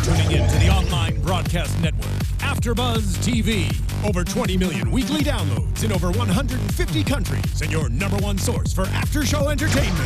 tuning in to the online broadcast network, AFTERBUZZ TV. Over 20 million weekly downloads in over 150 countries, and your number one source for after-show entertainment.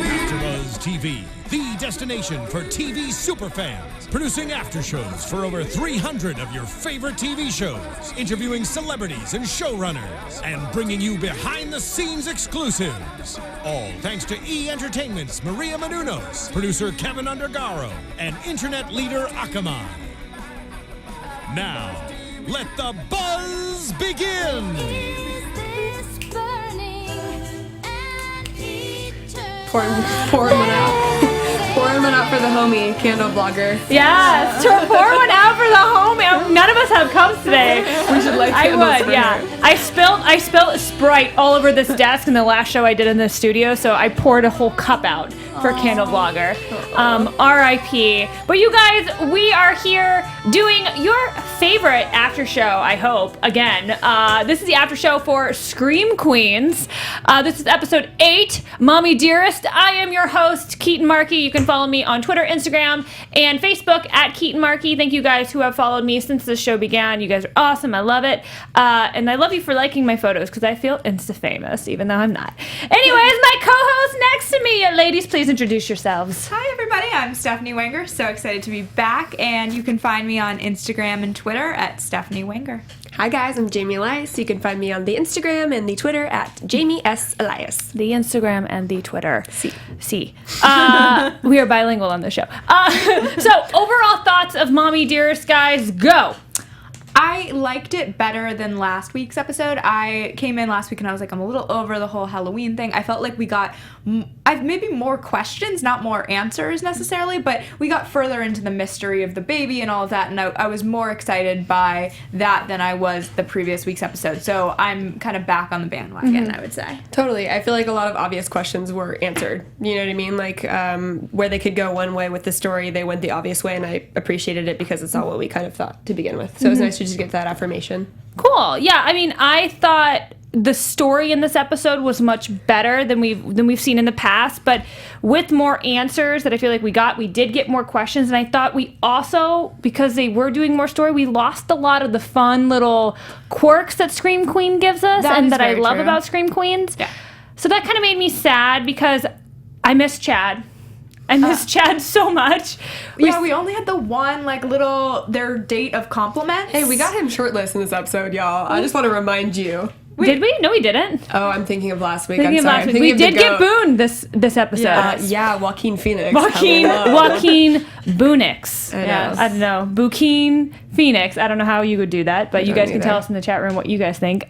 AFTERBUZZ TV, the destination for TV superfans, producing after shows for over 300 of your favorite TV shows, interviewing celebrities and showrunners, and bringing you behind-the-scenes exclusives. All thanks to E! Entertainment's Maria Menounos, producer Kevin Undergaro, and internet leader Akamai. Now, let the buzz begin! Pouring one out. Pouring one out for the homie, candle blogger. Yes, to pour one out for the homie. None of us have cups today. We should light I candles would, for yeah. her. I spilled Sprite all over this desk in the last show I did in the studio, so I poured a whole cup out for Candle Blogger. R.I.P. But you guys, we are here doing your favorite after show, I hope, again. This is the after show for Scream Queens. This is episode 8, Mommie, Dearest. I am your host, Keetin Marchi. You can follow me on Twitter, Instagram, and Facebook at Keetin Marchi. Thank you guys who have followed me since the show began. You guys are awesome. I love it. And I love you for liking my photos because I feel insta-famous, even though I'm not. Anyways, my co-host next to me. Ladies, please introduce yourselves. Hi everybody, I'm Stephanie Wenger. So excited to be back, and you can find me on Instagram and Twitter at Stephanie Wenger. Hi guys, I'm Jamie Elias. You can find me on the Instagram and the Twitter at Jamie S. Elias. The Instagram and the Twitter. See. We are bilingual on the show. So, overall thoughts of Mommie, Dearest, guys, go. I liked it better than last week's episode. I came in last week and I was like, I'm a little over the whole Halloween thing. I felt like we got maybe more questions, not more answers necessarily, but we got further into the mystery of the baby and all of that, and I was more excited by that than I was the previous week's episode. So I'm kind of back on the bandwagon, I would say. Totally. I feel like a lot of obvious questions were answered. You know what I mean? Like, where they could go one way with the story, they went the obvious way, and I appreciated it because it's not what we kind of thought to begin with. So it was nice to just get that affirmation. Cool. Yeah, I mean, I thought the story in this episode was much better than we've seen in the past, but with more answers that I feel like we did get more questions, and I thought we also, because they were doing more story, we lost a lot of the fun little quirks that Scream Queen gives us and that I love about Scream Queens. Yeah. So that kind of made me sad because I miss Chad. I miss Chad so much. We only had the one, their date of compliments. Hey, we got him shirtless in this episode, y'all. I just want to remind you. Did we? No, we didn't. Oh, I'm thinking of last week. I'm sorry. We did get Boone this episode. Yeah, Joaquin Phoenix. Joaquin Boonix. Yes. I don't know. Joaquin Phoenix. I don't know how you would do that, but you guys can tell us in the chat room what you guys think.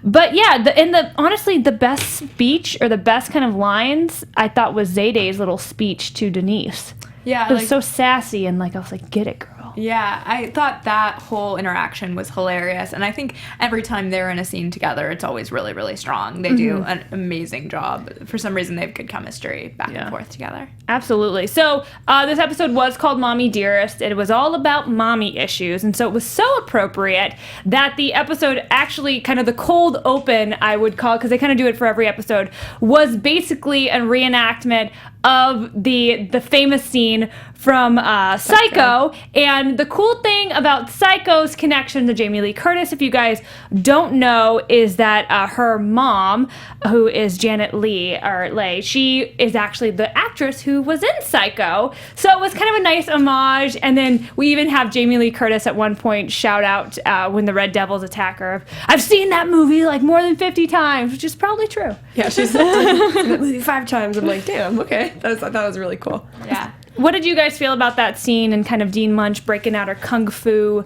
But yeah, honestly, the best speech or the best kind of lines I thought was Zayday's little speech to Denise. Yeah, it was so sassy and I was like, get it, girl. Yeah, I thought that whole interaction was hilarious, and I think every time they're in a scene together, it's always really, really strong. They do an amazing job. For some reason, they have good chemistry back and forth together. Absolutely. So this episode was called Mommie, Dearest. It was all about mommy issues, and so it was so appropriate that the episode actually, kind of the cold open, I would call it, because they kind of do it for every episode, was basically a reenactment of the famous scene from Psycho. And the cool thing about Psycho's connection to Jamie Lee Curtis, if you guys don't know, is that her mom, who is Janet Leigh, she is actually the actress who was in Psycho. So it was kind of a nice homage. And then we even have Jamie Lee Curtis at one point shout out when the Red Devils attack her, I've seen that movie more than 50 times, which is probably true. Yeah, she's seen that movie 5 times. I'm like, damn, okay. I thought that was really cool. Yeah. What did you guys feel about that scene and kind of Dean Munch breaking out her kung fu?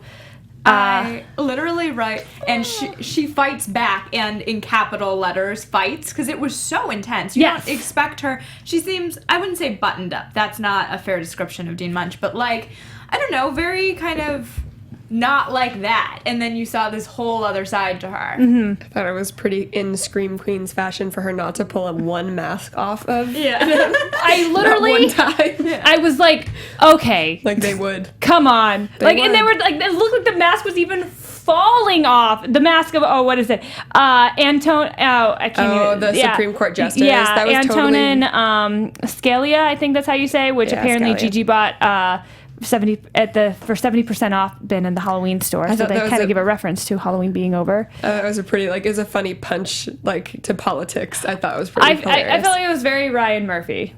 I literally write, and she fights back, and in capital letters, fights, because it was so intense. You don't expect her. She seems, I wouldn't say buttoned up. That's not a fair description of Dean Munch, but I don't know, very kind of not like that. And then you saw this whole other side to her. I thought it was pretty in Scream Queen's fashion for her not to pull one mask off of. Yeah. I literally, one time. I was like, okay. Like they would. Come on. They would. And they were it looked like the mask was even falling off. The mask of what is it? I can't even. The Supreme Court Justice. Yeah, that was Antonin Scalia, I think that's how you say. Which apparently Scalia. Gigi bought 70% off bin in the Halloween store. So they kind of give a reference to Halloween being over. It was it was a funny punch to politics. I thought it was pretty hilarious. I felt like it was very Ryan Murphy.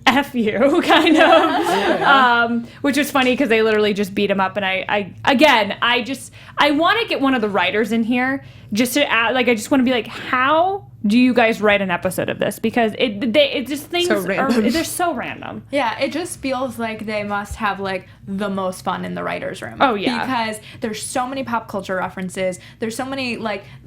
F you, kind of. Which was funny because they literally just beat him up. And I want to get one of the writers in here just to add, I just want to be like, how do you guys write an episode of this? Because it just things they're so random. Yeah, it just feels like they must have the most fun in the writer's room. Oh yeah, because there's so many pop culture references. There's so many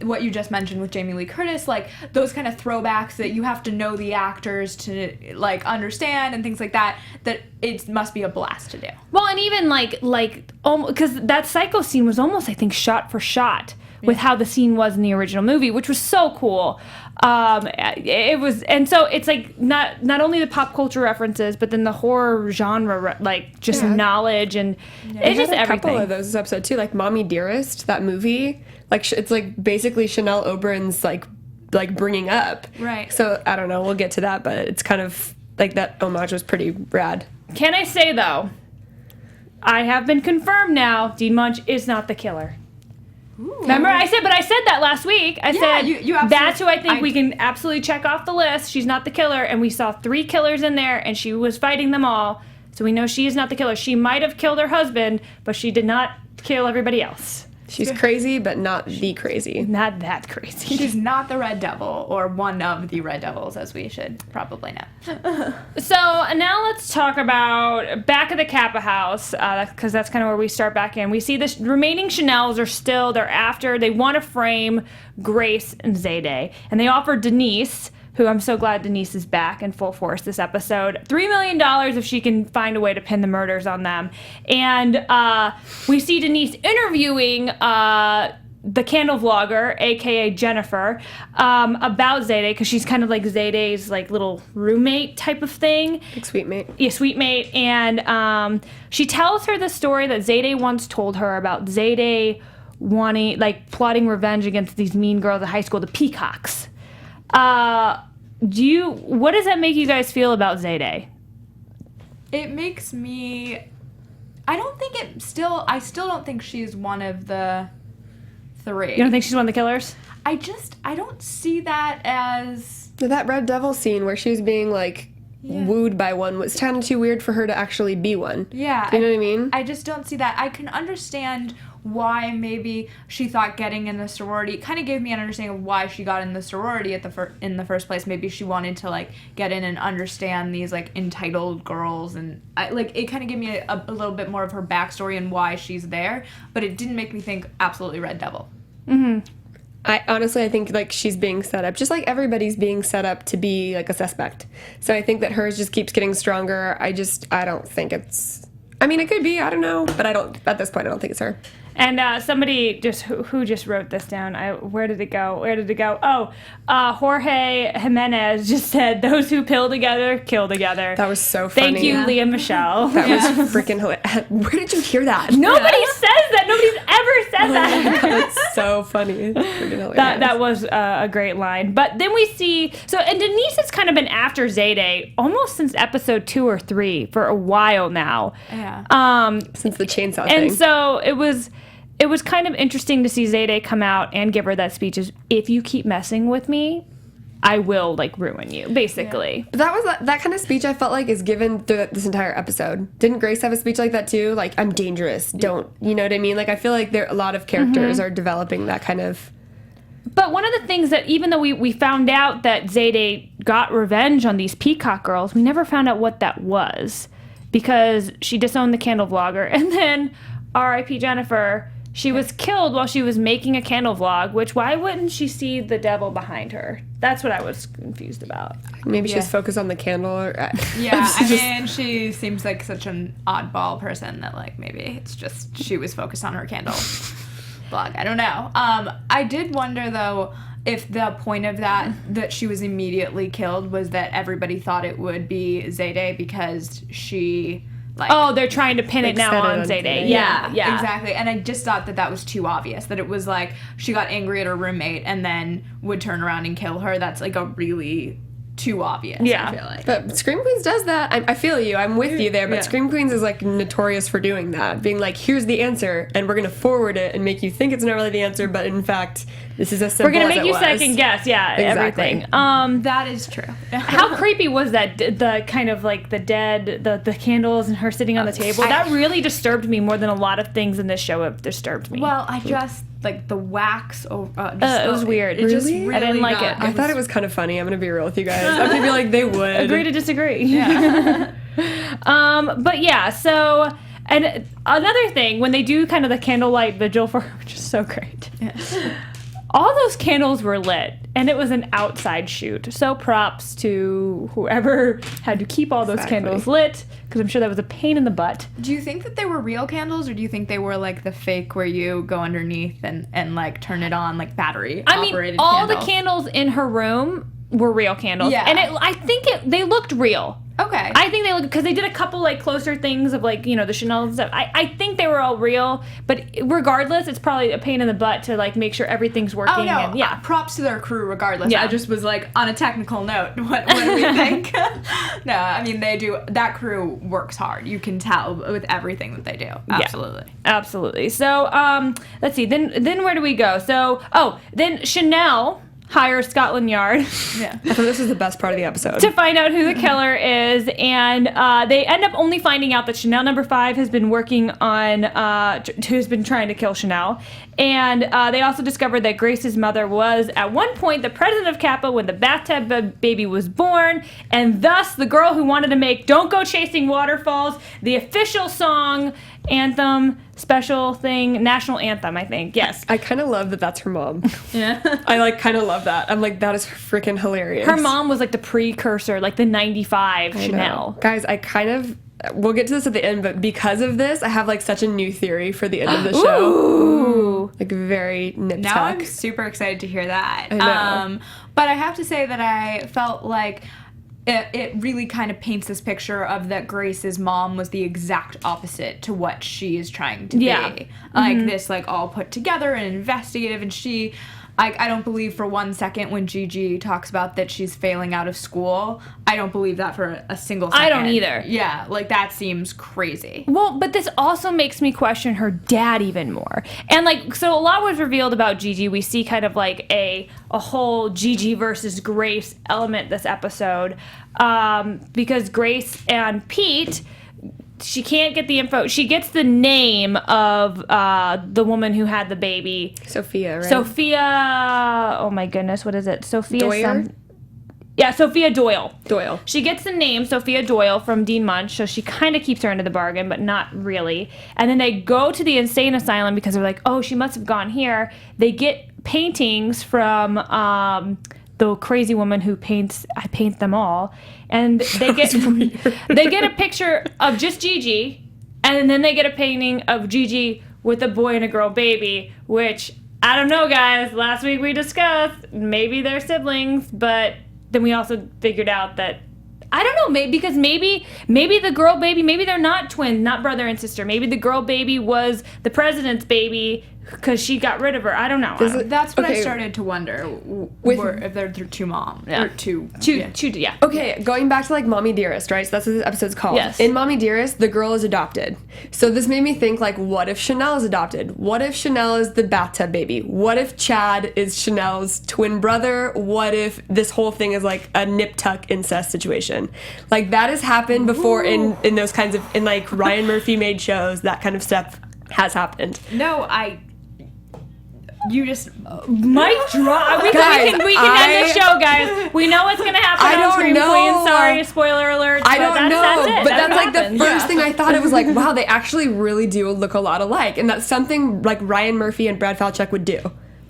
what you just mentioned with Jamie Lee Curtis, those kind of throwbacks that you have to know the actors to understand and things like that. That it must be a blast to do. Well, and even because that Psycho scene was almost, I think, shot for shot with how the scene was in the original movie, which was so cool. It was, and so it's not only the pop culture references, but then the horror genre, knowledge and it's just everything. A couple of those episodes too, Mommie Dearest, that movie. It's basically Chanel Oberon's bringing up. Right. So I don't know. We'll get to that, but it's kind of that homage was pretty rad. Can I say though, I have been confirmed now. Dean Munch is not the killer. Ooh. Remember, I said that last week. I said you that's who I think we can absolutely check off the list. She's not the killer, and we saw 3 killers in there, and she was fighting them all. So we know she is not the killer. She might have killed her husband, but she did not kill everybody else. She's crazy, but not the crazy. Not that crazy. She's not the Red Devil, or one of the Red Devils, as we should probably know. So now let's talk about back at the Kappa house, because that's kind of where we start back in. We see the remaining Chanels they want to frame Grace and Zayday, and they offer Denise, who I'm so glad Denise is back in full force this episode, $3 million if she can find a way to pin the murders on them. And we see Denise interviewing the candle vlogger, a.k.a. Jennifer, about Zayday, because she's kind of Zayday's little roommate type of thing. Sweet mate. Yeah, sweet mate. And she tells her the story that Zayday once told her about Zayday wanting, plotting revenge against these mean girls at high school, the Peacocks. What does that make you guys feel about Zayday? It makes me, I still don't think she's one of the 3. You don't think she's one of the killers? I don't see that as... That Red Devil scene where she was being wooed by one was kind of too weird for her to actually be one. Yeah. Do you know what I mean? I just don't see that. I can understand why maybe she thought getting in the sorority kind of gave me an understanding of why she got in the sorority in the first place. Maybe she wanted to get in and understand these entitled girls, and it kind of gave me a little bit more of her backstory and why she's there. But it didn't make me think absolutely Red Devil. Mm-hmm. I think she's being set up, just like everybody's being set up to be a suspect. So I think that hers just keeps getting stronger. I don't think it's. I mean, it could be. I don't know, but at this point, I don't think it's her. And somebody who just wrote this down. Where did it go? Oh, Jorge Jimenez just said, "Those who pill together, kill together." That was so funny. Thank you, Leah Michelle. That was freaking hilarious. Where did you hear that? Nobody says that. Nobody's ever said that. That's so funny. That was a great line. But then we see, and Denise has kind of been after Zayday almost since episode 2 or 3 for a while now. Yeah. Since the chainsaw thing. And so it was kind of interesting to see Zayday come out and give her that speech is, if you keep messing with me, I will ruin you, basically. Yeah. But that was that kind of speech I felt is given through this entire episode. Didn't Grace have a speech like that too? I'm dangerous. Don't, you know what I mean? I feel there a lot of characters are developing that kind of. But one of the things that, even though we found out that Zayday got revenge on these Peacock girls, we never found out what that was, because she disowned the candle vlogger, and then R.I.P. Jennifer. She was killed while she was making a candle vlog, which, why wouldn't she see the devil behind her? That's what I was confused about. Maybe she was focused on the candle. She seems like such an oddball person that, maybe it's just she was focused on her candle vlog. I don't know. I did wonder, though, if the point of that she was immediately killed was that everybody thought it would be Zayday because she Like, Oh, they're trying to pin it now set it on on Zayday. Zayday. Yeah, yeah. exactly. And I just thought that was too obvious. That it was like she got angry at her roommate and then would turn around and kill her. That's like a really too obvious. Yeah. I feel like. But Scream Queens does that. I feel you. I'm with you there. But Yeah. Scream Queens is like notorious for doing that, being like, "Here's the answer, and we're gonna forward it and make you think it's not really the answer, but in fact, this is as simple We're gonna as make it you was." second guess. Yeah, Exactly. everything. That is true. How creepy was that? The kind of like the dead, the candles and her sitting on the table. That really disturbed me more than a lot of things in this show have disturbed me. Well, I just like the wax. It was weird. It just Really? I didn't like it. I thought it was kind of funny. I'm gonna be real with you guys. I feel like they would Agree to disagree. Yeah. But yeah, so and another thing when they do kind of the candlelight vigil for her, which is so great. All those candles were lit, and it was an outside shoot. So props to whoever had to keep all those candles lit, because I'm sure that was a pain in the butt. Do you think that they were real candles, or do you think they were like the fake where you go underneath and like turn it on like battery operated all candles? the candles in her room were real candles. Yeah. And I think they looked real. Okay. I think they look, because they did a couple like closer things of like, you know, the Chanel and stuff. I think they were all real, but regardless, it's probably a pain in the butt to like make sure everything's working. Oh no! And, yeah. Props to their crew, regardless. Yeah. I just was like, on a technical note, what do we think? No, I mean they do. That crew works hard. You can tell with everything that they do. Absolutely. Absolutely. So, let's see. Then where do we go? So, then Chanel hires Scotland Yard Yeah. I thought this was the best part of the episode. to find out who the killer is, and they end up only finding out that Chanel number 5 has been working on, who's been trying to kill Chanel, and they also discovered that Grace's mother was at one point the president of Kappa when the bathtub baby was born, and thus the girl who wanted to make "Don't Go Chasing Waterfalls" the official song, anthem, special thing, national anthem, I think. Yes. I kind of love that that's her mom. Yeah. I like kind of love that. I'm like, that is freaking hilarious. Her mom was like the precursor, like the 95 I know. Chanel. Guys, I kind of, we'll get to this at the end, but because of this, I have like such a new theory for the end of the show. Ooh. Like very nip Now tuck. I'm super excited to hear that. I know. But I have to say that I felt like it really kind of paints this picture of that Grace's mom was the exact opposite to what she is trying to Yeah. be. Like this, like all put together and investigative, and she. I don't believe for one second when Gigi talks about that she's failing out of school. I don't believe that for a single second. I don't either. Yeah, like that seems crazy. Well, but this also makes me question her dad even more. And like, so a lot was revealed about Gigi. We see kind of like a whole Gigi versus Grace element this episode, because Grace and Pete, she can't get the info. She gets the name of the woman who had the baby. Sophia, right? Sophia, oh my goodness, what is it? Sophia Doyle? Yeah, Sophia Doyle. Doyle. She gets the name Sophia Doyle from Dean Munch, so she kind of keeps her into the bargain, but not really. And then they go to the insane asylum because they're like, oh, she must have gone here. They get paintings from the crazy woman who paints I Paint Them All, and they get a picture of just Gigi, and then they get a painting of Gigi with a boy and a girl baby, which I don't know, guys. Last week we discussed maybe they're siblings, but then we also figured out that I don't know, maybe the girl baby, maybe they're not twins, not brother and sister. Maybe the girl baby was the president's baby because she got rid of her. I don't know. That's what I Okay. started to wonder With- if they're two moms. Yeah. Or two. Yeah. Okay, going back to like Mommie Dearest, right? So that's what this episode's called. Yes. In Mommie Dearest, the girl is adopted. So this made me think like, what if Chanel is adopted? What if Chanel is the bathtub baby? What if Chad is Chanel's twin brother? What if this whole thing is like a nip tuck incest situation? Like that has happened before in those kinds of, in like Ryan Murphy made shows, that kind of stuff has happened. No, you just Mic drop. We Guys, can end the show, guys. We know what's gonna happen I on don't Scream know. Queen. Sorry, spoiler alert. I don't know, that's it. but That's that's what like the happens. first thing I thought. It was like, wow, they actually really do look a lot alike, and that's something like Ryan Murphy and Brad Falchuk would do.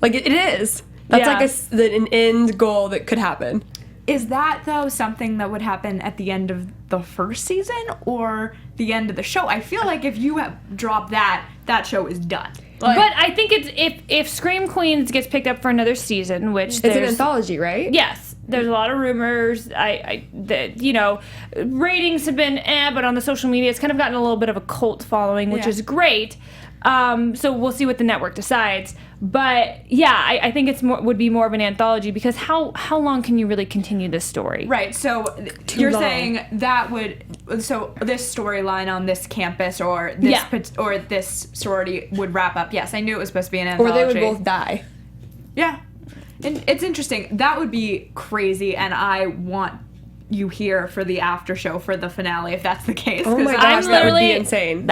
Like it is. That's Yeah. like an end goal that could happen. Is that though something that would happen at the end of the first season or the end of the show? I feel like if you have dropped that show is done. Like, But I think it's if Scream Queens gets picked up for another season, which It's an there's anthology, right? yes, There's a lot of rumors. That ratings have been but on the social media, it's kind of gotten a little bit of a cult following, which is great. So we'll see what the network decides. But yeah, I think would be more of an anthology, because how long can you really continue this story? Right. So you're saying that this storyline on this campus or this sorority would wrap up. Yes, I knew it was supposed to be an anthology. Or they would both die. Yeah. And it's interesting. That would be crazy, and I want you here for the after show for the finale if that's the case. Oh my gosh, that would be insane.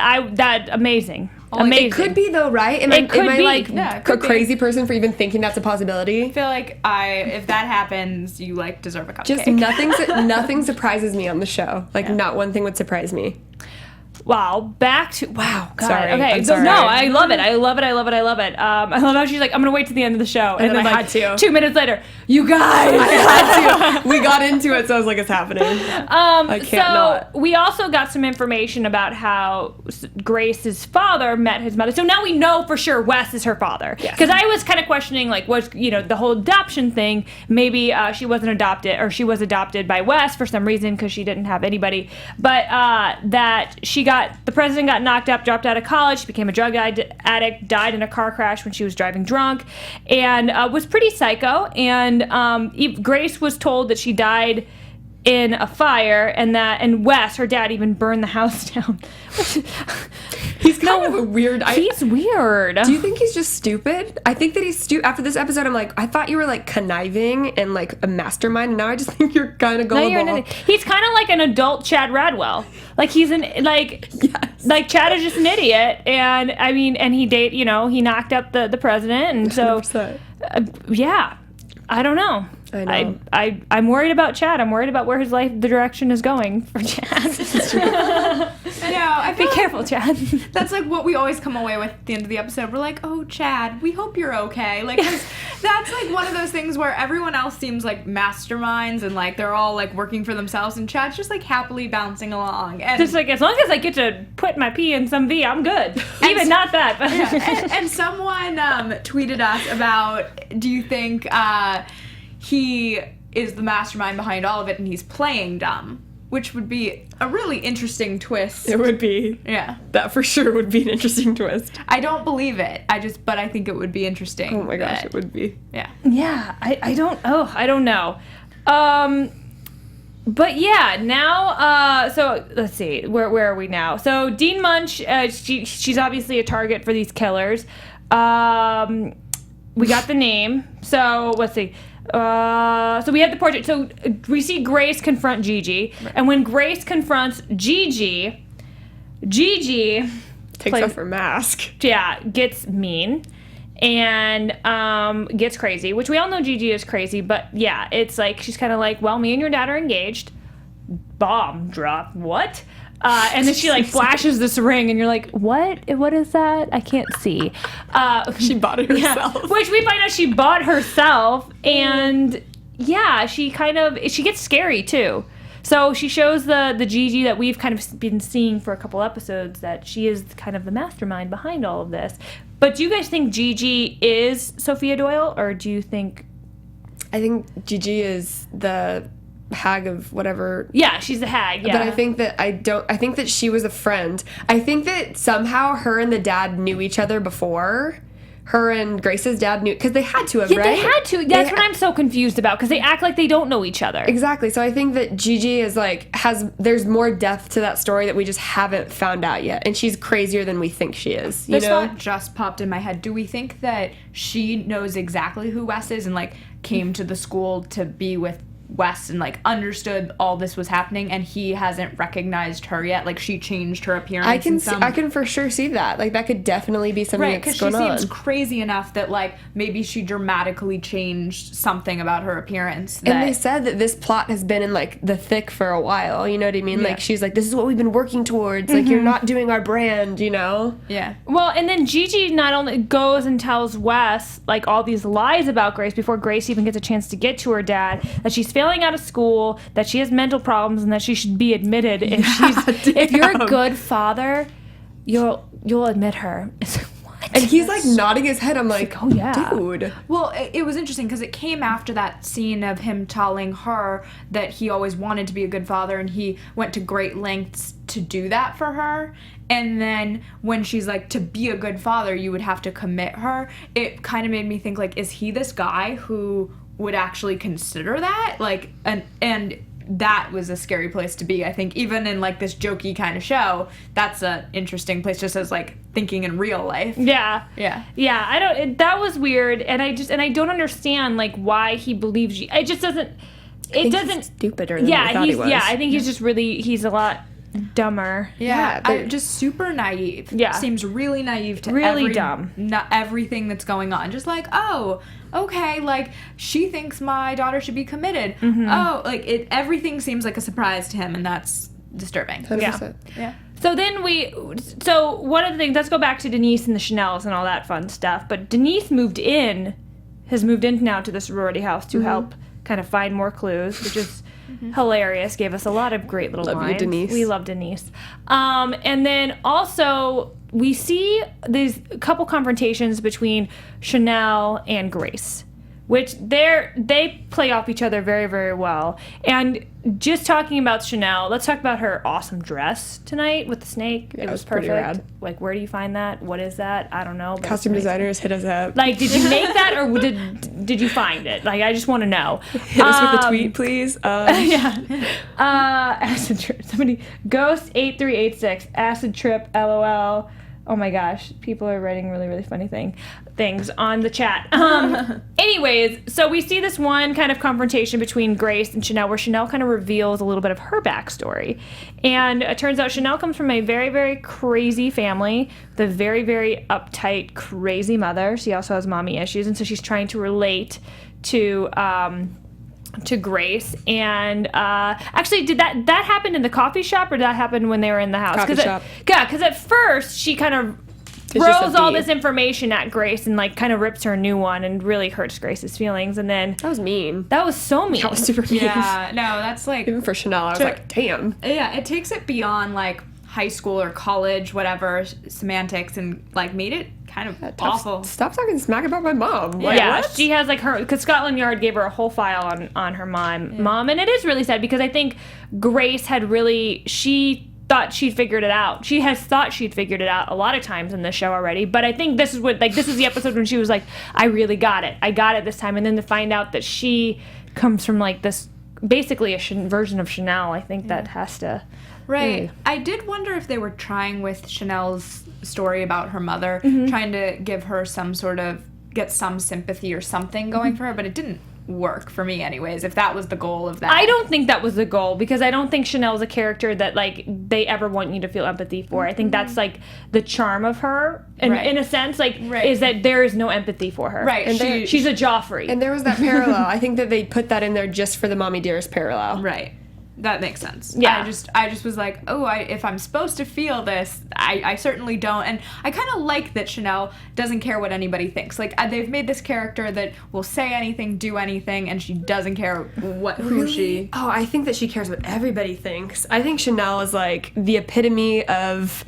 Amazing. It could be though, right? Am I like a crazy person for even thinking that's a possibility? I feel like if that happens, you like deserve a cupcake. Just nothing surprises me on the show. Like not one thing would surprise me. Wow. God. Sorry. Okay. I'm sorry. No, I love it. I love it. I love how she's like, I'm going to wait to the end of the show. And then I had to. 2 minutes later, you guys. I had to. We got into it, so I was like, it's happening. I can't not. We also got some information about how Grace's father met his mother. So now we know for sure Wes is her father. Because I was kind of questioning, like, was, the whole adoption thing. Maybe she wasn't adopted, or she was adopted by Wes for some reason because she didn't have anybody. But that the president got knocked up, dropped out of college, she became a drug addict, died in a car crash when she was driving drunk, and was pretty psycho. And Grace was told that she died in a fire, and Wes, her dad, even burned the house down. He's kind of a weird. He's weird. Do you think he's just stupid? I think that he's stupid. After this episode, I'm like, I thought you were like conniving and like a mastermind, and now I just think you're kind of gullible. He's kind of like an adult Chad Radwell. Like he's like Chad is just an idiot, and I mean, and he knocked up the president, and so 100%. I don't know. I know. I'm worried about Chad. I'm worried about where his life, the direction is going for Chad. I know. Be careful, Chad. That's like what we always come away with at the end of the episode. We're like, oh, Chad, we hope you're okay. Like, 'cause that's like one of those things where everyone else seems like masterminds and like they're all like working for themselves, and Chad's just like happily bouncing along. And just like, as long as I get to put my pee in some V, I'm good. Even not that. But and someone tweeted us about, do you think he is the mastermind behind all of it and he's playing dumb? Which would be a really interesting twist. It would be. Yeah. That for sure would be an interesting twist. I don't believe it. But I think it would be interesting. Oh my gosh, it would be. Yeah. Yeah, I don't know. But yeah, now, so let's see, where are we now? So Dean Munch, she's obviously a target for these killers. We got the name. So let's see. So we have the portrait. So we see Grace confront Gigi, right. And when Grace confronts Gigi takes off her mask. Yeah, gets mean and gets crazy, which we all know Gigi is crazy, but yeah, it's like she's kind of like, well, me and your dad are engaged. Bomb drop. What? And then she like flashes this ring, and you're like, what? What is that? I can't see. She bought it herself. Yeah, which we find out she bought herself, and yeah, she gets scary too. So she shows the Gigi that we've kind of been seeing for a couple episodes, that she is kind of the mastermind behind all of this. But do you guys think Gigi is Sophia Doyle, or do you think? I think Gigi is the hag of whatever. Yeah, she's the hag. Yeah, but I think that she was a friend. I think that somehow her and the dad knew each other before. Her and Grace's dad knew, because they had to have, right? Yeah, they had to. That's what I'm so confused about, because they act like they don't know each other. Exactly. So I think that Gigi is like, there's more depth to that story that we just haven't found out yet. And she's crazier than we think she is. This thought just popped in my head. Do we think that she knows exactly who Wes is and like came to the school to be with Wes and like understood all this was happening, and he hasn't recognized her yet? Like, she changed her appearance. I can for sure see that. Like, that could definitely be something that's going on. Right, because she seems crazy enough that like maybe she dramatically changed something about her appearance. And they said that this plot has been in like the thick for a while. You know what I mean? Yeah. Like, she's like, this is what we've been working towards. Mm-hmm. Like, you're not doing our brand. You know? Yeah. Well, and then Gigi not only goes and tells Wes like all these lies about Grace before Grace even gets a chance to get to her dad, that she's failing out of school, that she has mental problems, and that she should be admitted. If you're a good father, you'll admit her. It's like, what? And he's like nodding his head. I'm like, oh yeah, dude. Well, it was interesting because it came after that scene of him telling her that he always wanted to be a good father and he went to great lengths to do that for her. And then when she's like, to be a good father, you would have to commit her. It kind of made me think, like, is he this guy who would actually consider that? Like, and that was a scary place to be. I think even in like this jokey kind of show, that's an interesting place just as like thinking in real life. Yeah. Yeah. Yeah. That was weird. And I don't understand like why he believes you. It just doesn't, He's stupider than I thought he was. Yeah. I think he's a lot dumber. Yeah, just super naive. Yeah. Seems really naive to Really dumb. Everything that's going on. Just like, oh, okay, like, she thinks my daughter should be committed. Oh, like, everything seems like a surprise to him, and that's disturbing. 100%. Yeah. So one of the things, let's go back to Denise and the Chanels and all that fun stuff, but Denise has moved in now to the sorority house to help kind of find more clues, which is hilarious. Gave us a lot of great little lines. Love you, Denise. We love Denise. And then also we see these couple confrontations between Chanel and Grace, which they play off each other very, very well. And just talking about Chanel, let's talk about her awesome dress tonight with the snake. Yeah, it was it was pretty perfect. rad. Like, where do you find that? What is that? I don't know. Costume designers hit us up. Like, did you make that or did you find it? Like, I just want to know. Hit us with a tweet, please. Yeah. Acid trip. Somebody, Ghost8386, acid trip, LOL. Oh my gosh, people are writing really, really funny things on the chat. Anyways, so we see this one kind of confrontation between Grace and Chanel, where Chanel kind of reveals a little bit of her backstory. And it turns out Chanel comes from a very, very crazy family with a very, very uptight, crazy mother. She also has mommy issues, and so she's trying to relate to Grace. And actually, did that happen in the coffee shop, or did that happen when they were in the house? Coffee shop. Because at first she kind of throws all this information at Grace and like kind of rips her a new one and really hurts Grace's feelings. And then That was mean. that was so mean. That was super mean. Yeah, no, that's like... Even for Chanel, I was like, damn. Yeah, it takes it beyond, like, high school or college, whatever, semantics, and, like, made it kind of awful. Stop talking smack about my mom. Like, Yeah, what? she has like because Scotland Yard gave her a whole file on her mom, and it is really sad because I think Grace she thought she'd figured it out. She has thought she'd figured it out a lot of times in this show already, but I think this is the episode when she was like, I really got it. I got it this time. And then to find out that she comes from like this, basically a version of Chanel, I think that has to... Right. I did wonder if they were trying with Chanel's story about her mother, trying to give her get some sympathy or something going for her, but it didn't work for me anyways, if that was the goal of that. I don't think that was the goal, because I don't think Chanel's a character that like they ever want you to feel empathy for. I think that's like the charm of her, and in a sense, like is that there is no empathy for her. Right. And she's a Joffrey. And there was that parallel. I think that they put that in there just for the Mommie Dearest parallel. Right. That makes sense. Yeah. I just was like, oh, if I'm supposed to feel this, I certainly don't. And I kind of like that Chanel doesn't care what anybody thinks. Like, they've made this character that will say anything, do anything, and she doesn't care who she... Oh, I think that she cares what everybody thinks. I think Chanel is like the epitome of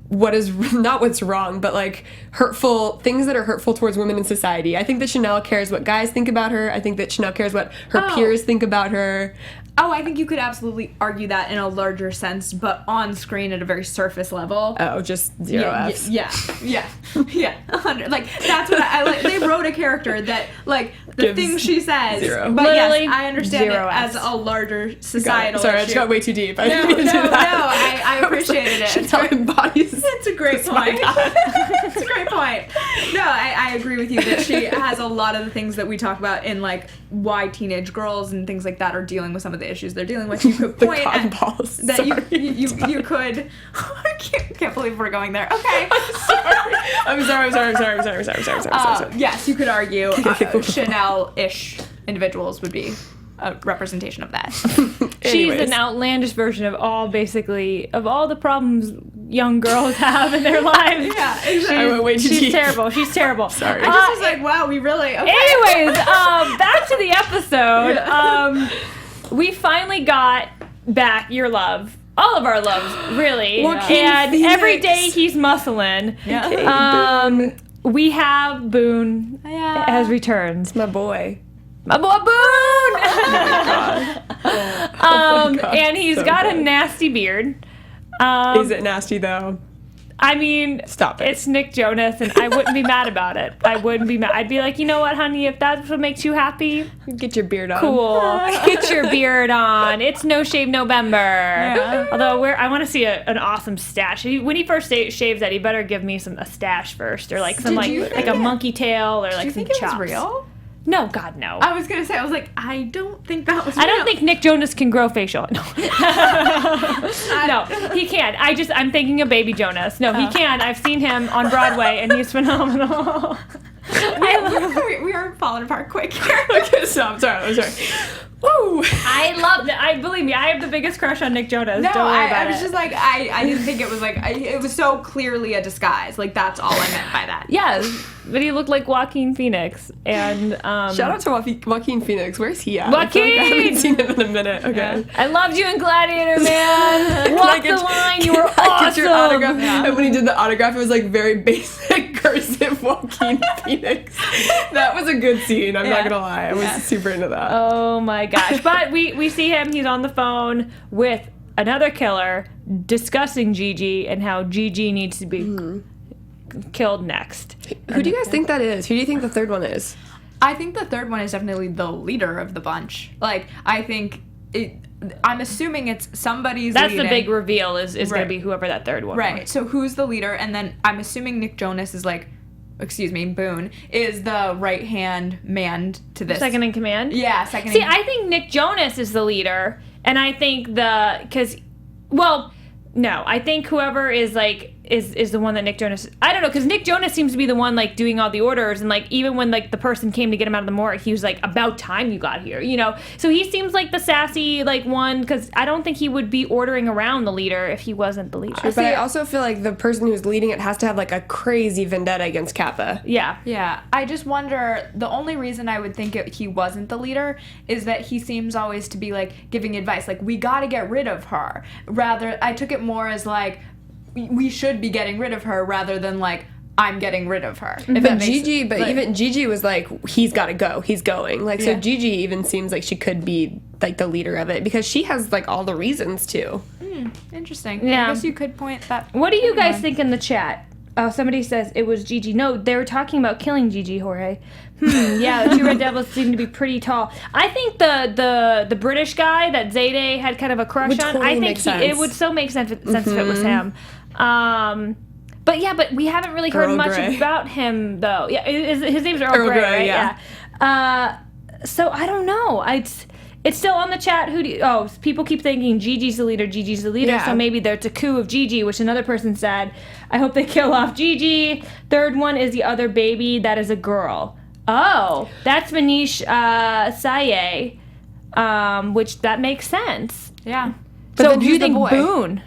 what is not what's wrong, but like hurtful things that are hurtful towards women in society. I think that Chanel cares what guys think about her. I think that Chanel cares what her peers think about her. Oh, I think you could absolutely argue that in a larger sense, but on screen at a very surface level. Oh, just zero Fs. Yeah. 100. Like, that's what I like. They wrote a character that, like, the Gives things she says. zero. But Literally yes, I understand it zero as Fs. a larger societal Sorry, I issue. just got way too deep. I No, didn't mean to do that. I appreciated it. Chanel embodies. It's a great point. It's a great point. No, I agree with you that she has a lot of the things that we talk about in, like, why teenage girls and things like that are dealing with some of the issues they're dealing with. You could The point cotton at balls. that Sorry. you could. I can't believe we're going there. Okay. I'm sorry. Yes, you could argue Chanel-ish individuals would be a representation of that. She's Anyways. an outlandish version of all the problems young girls have in their lives. Yeah, exactly. I went way too She's deep. terrible. She's terrible. Sorry. I just was like, wow, we really... Okay. Anyways, back to the episode. We finally got back your love. All of our loves, really. Joaquin And Phoenix. every day he's muscling. Yeah. we have Boone Yeah. has returned. My boy. My boy Boone! And he's so got a good. nasty beard. Is it nasty though? I mean, Stop it. It's Nick Jonas, and I wouldn't be mad about it. I wouldn't be mad. I'd be like, you know what, honey? If that's what makes you happy, Get your beard on. cool. Get your beard on. It's No Shave November. Yeah. Although I want to see an awesome stash. When he first shaves that, he better give me a stash first, or like some Did you like think a monkey tail, or Do like you some think it chops. was real? No, God, no. I was gonna say, I was like, I don't think that was real. I don't think Nick Jonas can grow facial. No. No, he can't. I'm thinking of Baby Jonas. No, he can. I've seen him on Broadway, and he's phenomenal. we are falling apart quick here. Okay, stop. I'm sorry. Woo! I love that. Believe me, I have the biggest crush on Nick Jonas. No, Don't worry about I was it. just like, I didn't think it was like, it was so clearly a disguise. Like, that's all I meant by that. Yes, but he looked like Joaquin Phoenix, and Shout out to Joaquin Phoenix. Where's he at? Joaquin! I feel like I haven't seen him in a minute. Okay. I loved you in Gladiator, man. Can I Walk get- the line. You were Can I get your autograph? awesome. And when he did the autograph, it was like very basic cursive Joaquin Phoenix. That was a good scene. I'm not Yeah. gonna lie. I was super into that. Oh my gosh! But we see him. He's on the phone with another killer, discussing Gigi and how Gigi needs to be killed next. Who do you guys think that is? Who do you think the third one is? I think the third one is definitely the leader of the bunch. Like, I think I'm assuming it's somebody's That's leading. the big reveal. Is going to Right. be whoever that third one. Right. was. So who's the leader? And then I'm assuming Nick Jonas is like, Boone is the right hand man to this. Second in command. Yeah, second. See, I think Nick Jonas is the leader, and I think I think whoever is like is the one that Nick Jonas. I don't know, because Nick Jonas seems to be the one like doing all the orders, and like even when like the person came to get him out of the morgue, he was like, "About time you got here," you know. So he seems like the sassy like one, because I don't think he would be ordering around the leader if he wasn't the leader. But I also feel like the person who's leading it has to have like a crazy vendetta against Kappa. Yeah. Yeah, I just wonder, the only reason I would think he wasn't the leader is that he seems always to be like giving advice, like, we gotta get rid of her. Rather, I took it more as like, we should be getting rid of her, rather than like, I'm getting rid of her. If that But makes Gigi, like, even Gigi was like, he's got to go. He's going. Like, so Yeah. Gigi even seems like she could be like the leader of it because she has like all the reasons to. interesting. Yeah. I guess you could point that. What do you guys think in the chat? Oh, somebody says it was Gigi. No, they were talking about killing Gigi, Jorge. Yeah, the two Red Devils seem to be pretty tall. I think the British guy that Zayde had kind of a crush Would on. totally I think make it sense. would so make sense if it was him. But we haven't really heard Earl much Grey. about him though. Yeah, his name's Earl, Earl Grey, Grey, right? yeah. So I don't know. It's still on the chat. People keep thinking Gigi's the leader. Gigi's the leader. Yeah. So maybe there's a coup of Gigi, which another person said. I hope they kill off Gigi. Third one is the other baby. That is a girl. Oh, that's Manish Saye, which that makes sense. Yeah. But So then do you who's the think boy? Boone?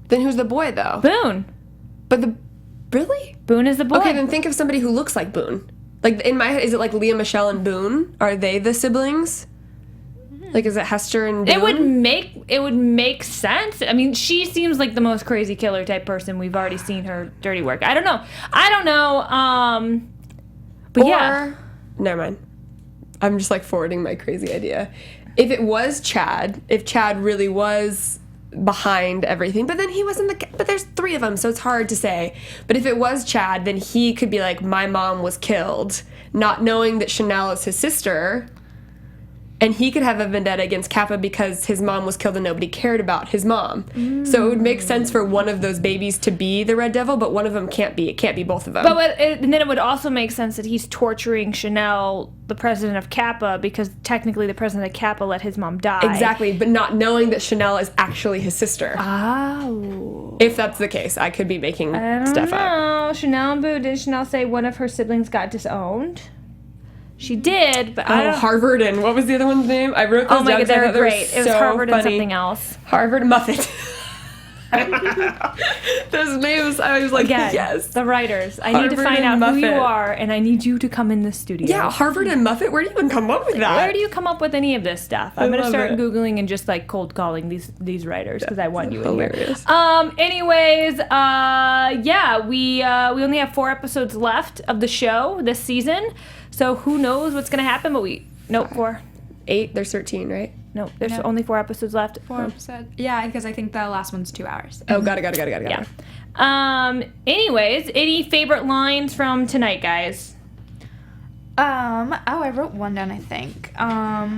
Then who's the boy though? Boone. But really? Boone is the boy. Okay, then think of somebody who looks like Boone. Like in my head, is it like Leah Michelle and Boone? Are they the siblings? Like, is it Hester and Boone? It would make sense. I mean, she seems like the most crazy killer type person. We've already seen her dirty work. I don't know. But yeah. Never mind. I'm just like forwarding my crazy idea. If it was Chad, if Chad really was behind everything, but then he wasn't but there's three of them, so it's hard to say. But if it was Chad, then he could be like, my mom was killed, not knowing that Chanel is his sister. And he could have a vendetta against Kappa because his mom was killed and nobody cared about his mom. So it would make sense for one of those babies to be the Red Devil, but one of them can't be. It can't be both of them. And then it would also make sense that he's torturing Chanel, the president of Kappa, because technically the president of Kappa let his mom die. Exactly, but not knowing that Chanel is actually his sister. Oh. If that's the case, I could be making I don't stuff up. know. Chanel and Boo, did Chanel say one of her siblings got disowned? She did, but I Oh, don't. Harvard and what was the other one's name? I wrote those Oh my down god, 'cause I they were thought they great. It was so Harvard and funny. something else. Harvard Muffet. Those names, I was like, Again, yes. the writers. I need to Harvard find out and who you Muffet. are, and I need you to come in the studio. Yeah, Harvard and Muffet. Where do you even come up with that? Where do you come up with any of this stuff? I'm gonna love start it. Googling and just like cold calling these writers because I want you in hilarious. here. Anyways, yeah, we only have 4 episodes left of the show this season, so who knows what's gonna happen? But 4. 8. There's 13, right? No, there's No. only 4 episodes left. 4 episodes. Yeah, because I think the last one's 2 hours. Oh, got it. Yeah. Anyways, any favorite lines from tonight, guys? I wrote one down, I think. Now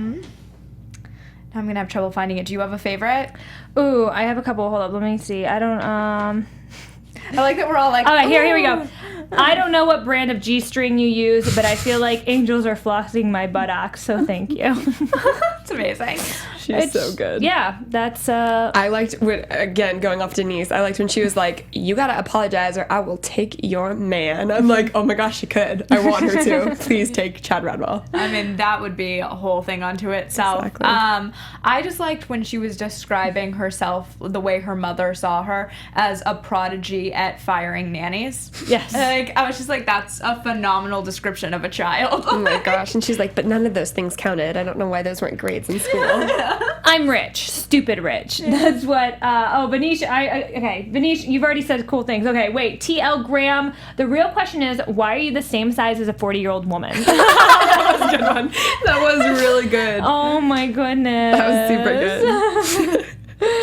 I'm gonna have trouble finding it. Do you have a favorite? Ooh, I have a couple. Hold up, let me see. I don't. I like that we're all like. All right, here we "Ooh." go. I don't know what brand of G-string you use, but I feel like angels are flossing my buttocks, so thank you. It's amazing. She's so good. Yeah, that's I liked when, again, going off Denise, I liked when she was like, you gotta apologize or I will take your man. I'm like, oh my gosh, she could. I want her to. Please take Chad Radwell. I mean, that would be a whole thing unto itself. Exactly. I just liked when she was describing herself, the way her mother saw her, as a prodigy at firing nannies. Yes. Like, I was just like, that's a phenomenal description of a child. Oh my gosh. And she's like, but none of those things counted. I don't know why those weren't grades in school. I'm rich, stupid rich. That's what. Vanish. Okay, Vanish. You've already said cool things. Okay, wait. TL Graham. The real question is, why are you the same size as a 40-year-old woman? That was a good one. That was really good. Oh my goodness. That was super good.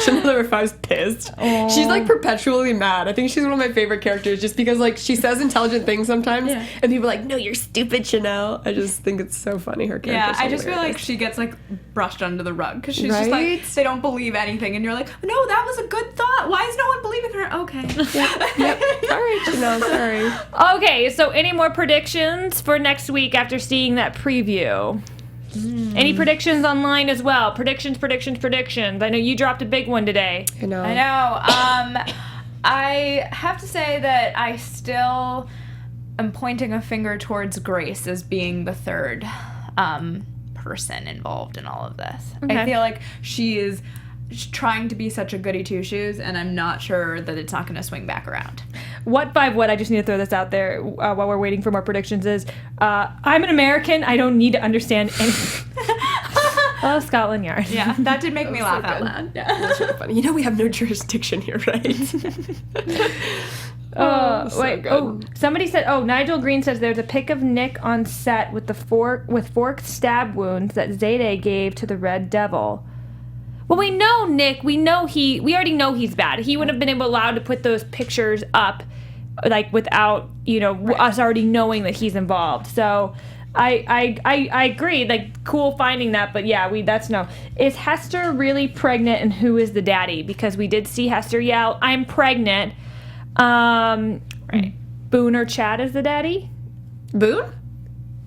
Chanel number 5's pissed. She's like perpetually mad. I think she's one of my favorite characters just because like she says intelligent things sometimes and people are like, no, you're stupid, Chanel. I just think it's so funny, her character. Yeah, I just feel like she gets like brushed under the rug because she's just Right? like, they don't believe anything, and you're like, no, that was a good thought. Why is no one believing her? Okay. Yep. Sorry, Chanel, sorry. Okay, so any more predictions for next week after seeing that preview? Any predictions online as well? Predictions. I know you dropped a big one today. I know. I know. I have to say that I still am pointing a finger towards Grace as being the third person involved in all of this. Okay. I feel like she is trying to be such a goody two-shoes, and I'm not sure that it's not going to swing back around. What I just need to throw this out there while we're waiting for more predictions is, I'm an American. I don't need to understand anything. Oh, Scotland Yard. Yeah, that did make me laugh so out good. loud. Yeah. That's really funny. You know we have no jurisdiction here, right? So Wait. good. Oh, somebody said. Oh, Nigel Green says there's a pic of Nick on set with forked stab wounds that Zayde gave to the Red Devil. Well, we know Nick. We already know he's bad. He wouldn't have been allowed to put those pictures up, like without us already knowing that he's involved. So, I agree. Like, cool finding that, but yeah, that's no. Is Hester really pregnant, and who is the daddy? Because we did see Hester yell, "I'm pregnant." Right. Boone or Chad is the daddy? Boone?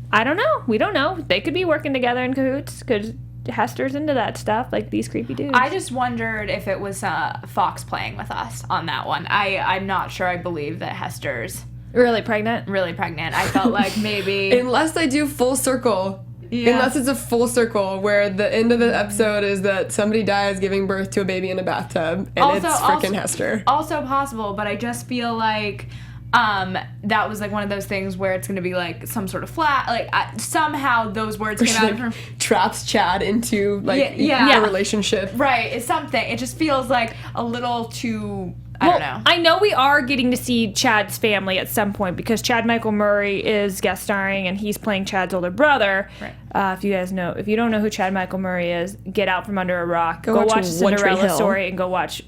I don't know. We don't know. They could be working together in cahoots. Because Hester's into that stuff, like these creepy dudes. I just wondered if it was Fox playing with us on that one. I'm not sure I believe that Hester's Really pregnant? really pregnant. I felt like maybe... Unless they do full circle. Yeah. Unless it's a full circle where the end of the episode is that somebody dies giving birth to a baby in a bathtub and it's freaking Hester. Also possible, but I just feel like that was like one of those things where it's going to be like some sort of flat, like somehow those words Or came she out like of her. traps Chad into like Yeah. a relationship. Right, it's something. It just feels like a little too, I don't know. I know we are getting to see Chad's family at some point because Chad Michael Murray is guest starring and he's playing Chad's older brother. Right. If you don't know who Chad Michael Murray is, get out from under a rock. Go watch watch One Tree Cinderella Hill. Story and go watch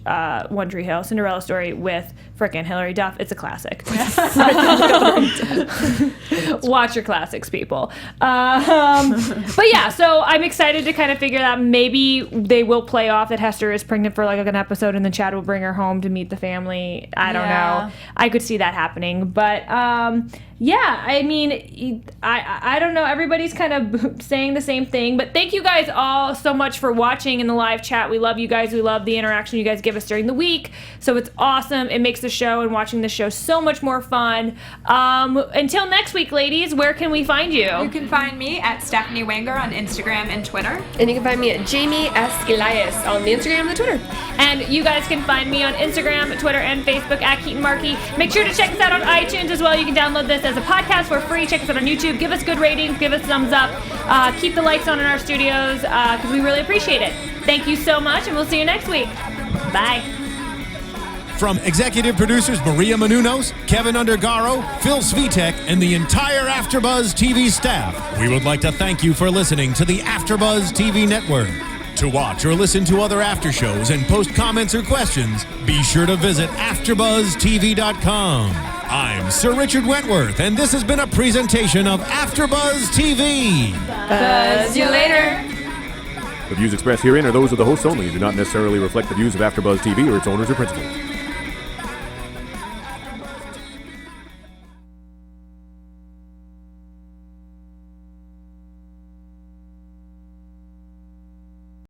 One Tree Hill. Cinderella Story with frickin' Hilary Duff. It's a classic. Watch your classics, people. But yeah, so I'm excited to kind of figure out maybe they will play off that Hester is pregnant for like an episode and then Chad will bring her home to meet the family. I don't Yeah. know. I could see that happening. But yeah, I mean, I don't know. Everybody's kind of saying the same thing, but thank you guys all so much for watching in the live chat. We love you guys. We love the interaction you guys give us during the week. So it's awesome. It makes the show and watching the show so much more fun. Until next week, ladies, where can we find you? You can find me at Stephanie Wenger on Instagram and Twitter. And you can find me at Jamie Elias on the Instagram and the Twitter. And you guys can find me on Instagram, Twitter, and Facebook at Keetin Marchi. Make sure to check us out on iTunes as well. You can download this as a podcast for free. Check us out on YouTube. Give us good ratings. Give us thumbs up. Keep the lights on in our studios because we really appreciate it. Thank you so much, and we'll see you next week. Bye. From executive producers Maria Menounos, Kevin Undergaro, Phil Svitek, and the entire AfterBuzz TV staff, we would like to thank you for listening to the AfterBuzz TV network. To watch or listen to other after shows and post comments or questions, be sure to visit AfterBuzzTV.com. I'm Sir Richard Wentworth, and this has been a presentation of AfterBuzz TV. Buzz you later. The views expressed herein are those of the hosts only and do not necessarily reflect the views of AfterBuzz TV or its owners or principals.